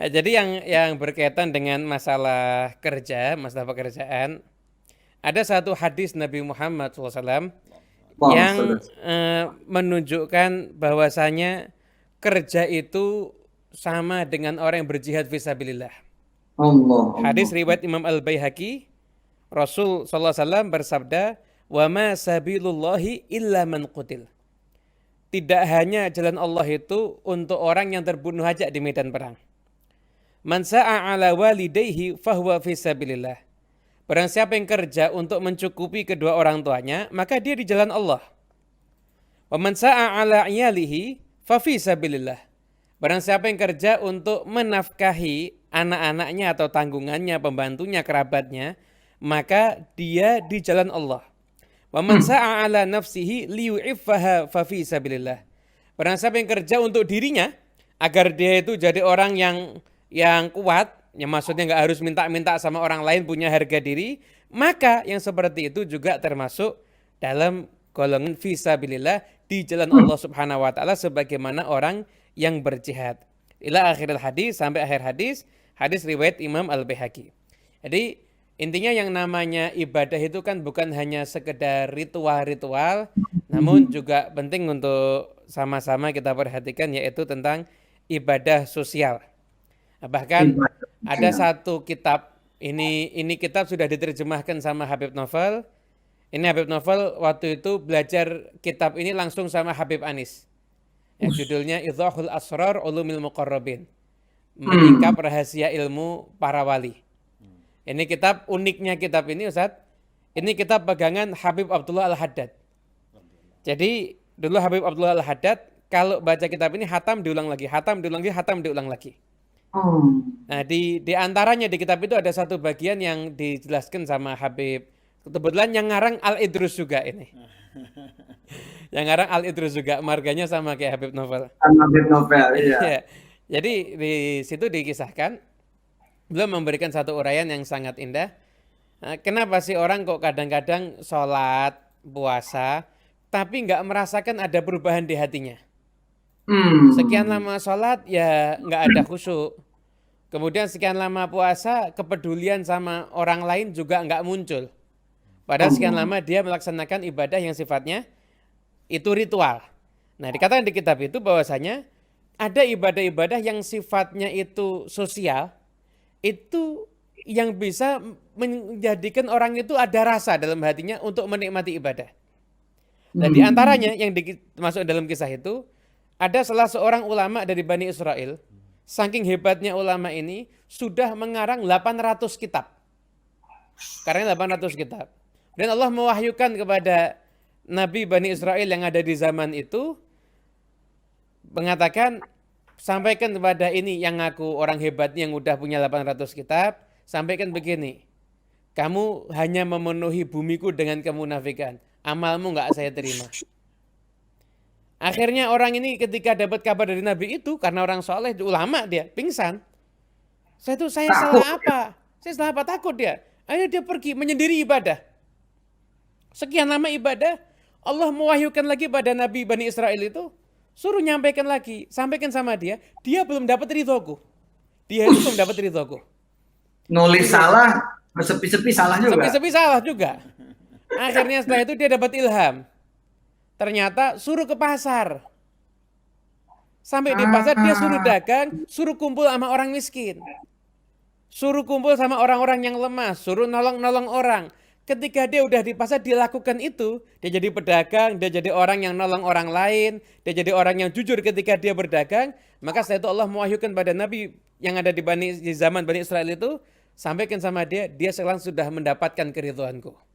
Jadi yang berkaitan dengan masalah kerja, masalah pekerjaan, ada satu hadis Nabi Muhammad SAW Wah, yang saudara. menunjukkan bahwasanya kerja itu sama dengan orang yang berjihad fisabilillah. Allah, Allah. Hadis riwayat Imam Al-Baihaqi, Rasul sallallahu alaihi wasallam bersabda, "Wa ma sabilullahi illa man qutil." Tidak hanya jalan Allah itu untuk orang yang terbunuh aja di medan perang. Man sa'a ala walidayhi fahuwa fisabilillah. Barang siapa yang kerja untuk mencukupi kedua orang tuanya, maka dia di jalan Allah. Wa man sa'a ala iyalihi fa fisabilillah. Barang siapa yang kerja untuk menafkahi anak-anaknya atau tanggungannya, pembantunya, kerabatnya, maka dia di jalan Allah. Wa man Hmm. sa'a ala nafsihi liyu'iffaha fa fisabilillah. Barang siapa yang kerja untuk dirinya agar dia itu jadi orang yang kuat, yang maksudnya nggak harus minta-minta sama orang lain, punya harga diri, maka yang seperti itu juga termasuk dalam golongan fisabilillah di jalan Hmm. Allah Subhanahu wa taala sebagaimana orang yang berjihad. Ila akhiril hadis, sampai akhir hadis, hadis riwayat Imam Al-Baihaqi. Jadi intinya yang namanya ibadah itu kan bukan hanya sekedar ritual-ritual, namun juga penting untuk sama-sama kita perhatikan yaitu tentang ibadah sosial. Nah, bahkan Ibadah ada sosial. satu kitab, ini kitab sudah diterjemahkan sama Habib Novel. Ini Habib Novel waktu itu belajar kitab ini langsung sama Habib Anis. Ya, Us. judulnya Idhahul Asrar Ulumil Muqarrabin. Hmm. Menyingkap rahasia ilmu para wali. Ini kitab, uniknya kitab ini Ustaz, ini kitab pegangan Habib Abdullah Al-Haddad. Jadi dulu Habib Abdullah Al-Haddad kalau baca kitab ini hatam diulang lagi, hatam diulang lagi, hatam diulang lagi. Oh. Nah, di antaranya di kitab itu ada satu bagian yang dijelaskan sama Habib. Kebetulan yang ngarang Al-Idrus juga ini. Yang ngarang Al-Idrus juga, marganya sama kayak Habib Novel. Anabib novel, iya. Iya. Jadi di situ dikisahkan, beliau memberikan satu uraian yang sangat indah. Kenapa sih orang kok kadang-kadang sholat, puasa, tapi nggak merasakan ada perubahan di hatinya? Sekian Hmm. lama sholat ya nggak ada khusyuk. Kemudian sekian lama puasa, kepedulian sama orang lain juga nggak muncul. Padahal sekian Allah. lama dia melaksanakan ibadah yang sifatnya itu ritual. Nah, dikatakan di kitab itu bahwasanya ada ibadah-ibadah yang sifatnya itu sosial, itu yang bisa menjadikan orang itu ada rasa dalam hatinya untuk menikmati ibadah. Dan di Hmm. antaranya yang masuk dalam kisah itu, ada salah seorang ulama dari Bani Israel, saking hebatnya ulama ini, sudah mengarang 800 kitab. Karena 800 kitab. Dan Allah mewahyukan kepada Nabi Bani Israel yang ada di zaman itu, mengatakan, sampaikan kepada ini yang ngaku orang hebat yang udah punya 800 kitab, sampaikan begini, kamu hanya memenuhi bumiku dengan kemunafikan, amalmu nggak saya terima. Akhirnya orang ini ketika dapat kabar dari Nabi itu, karena orang soleh, ulama dia, pingsan. Saya Takut. salah apa? Saya salah apa? Takut dia. Akhirnya dia pergi menyendiri ibadah. Sekian lama ibadah, Allah mewahyukan lagi pada Nabi Bani Israel itu, suruh nyampaikan lagi, sampaikan sama dia belum dapat ridhoku. Dia itu belum dapat ridhoku. Nulis Itu salah, bersepi-sepi salah juga. sepi-sepi salah juga. Akhirnya setelah itu dia dapat ilham. Ternyata suruh ke pasar. Sampai di pasar dia suruh Ah. dagang, suruh kumpul sama orang miskin. Suruh kumpul sama orang-orang yang lemah, suruh nolong-nolong orang. Ketika dia udah di pasar dia lakukan itu, dia jadi pedagang, dia jadi orang yang nolong orang lain, dia jadi orang yang jujur ketika dia berdagang, maka setelah itu Allah mewahyukan pada Nabi yang ada di zaman Bani Israel itu, sampaikan sama dia sekarang sudah mendapatkan keridhoanku.